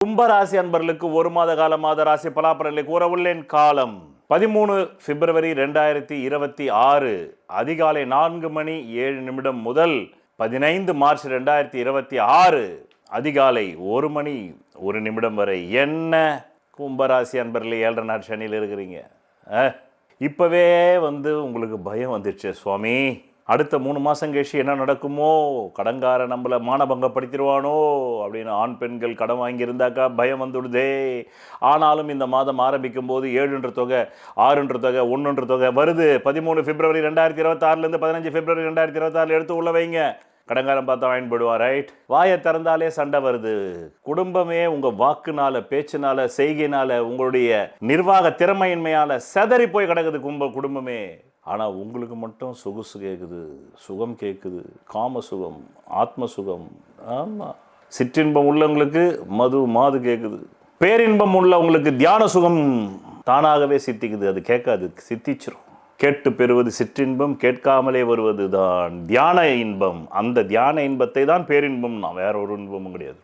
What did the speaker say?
கும்பராசி அன்பர்களுக்கு ஒரு மாத கால மாத ராசி பலாபலன்களை கூற உள்ளேன். காலம் 13 பிப்ரவரி 2026 அதிகாலை 4:07 முதல் 15 மார்ச் 2026 அதிகாலை 1:01 வரை. என்ன கும்பராசி அன்பர்களே, 7.5 நாள் சனியில் இருக்கிறீங்க. இப்பவே உங்களுக்கு பயம் வந்துடுச்சு. சுவாமி, அடுத்த 3 மாதம் கழிச்சு என்ன நடக்குமோ, கடங்கார நம்மளை மானபங்கப்படுத்திடுவானோ அப்படின்னு ஆண் பெண்கள் கடன் வாங்கியிருந்தாக்கா பயம் வந்துடுதே. ஆனாலும் இந்த மாதம் ஆரம்பிக்கும் போது 7 தொகை, 6 தொகை, 1 தொகை வருது. 13 பிப்ரவரி 2026 15 பிப்ரவரி 2026 எடுத்து உள்ள வைங்க. கடங்காரம் பார்த்தா வாங்கி போடுவான். ரைட், வாயை திறந்தாலே சண்டை வருது. குடும்பமே உங்கள் வாக்குனால, பேச்சுனால, செய்கையினால, உங்களுடைய நிர்வாக திறமையின்மையால் செதறி போய் கிடக்குது குடும்பமே. ஆனால் உங்களுக்கு மட்டும் சொகுசு கேட்குது, சுகம் கேட்குது, காம சுகம், ஆத்ம சுகம். ஆமாம், சிற்றின்பம் உள்ளவங்களுக்கு மாது கேட்குது. பேரின்பம் உள்ளவங்களுக்கு தியான சுகம் தானாகவே சித்திக்குது. அது கேட்காது, சித்திச்சிரும். கேட்டு பெறுவது சிற்றின்பம், கேட்காமலே வருவது தான் தியான இன்பம். அந்த தியான இன்பத்தை தான் பேரின்பம், வேற ஒரு இன்பமும் கிடையாது.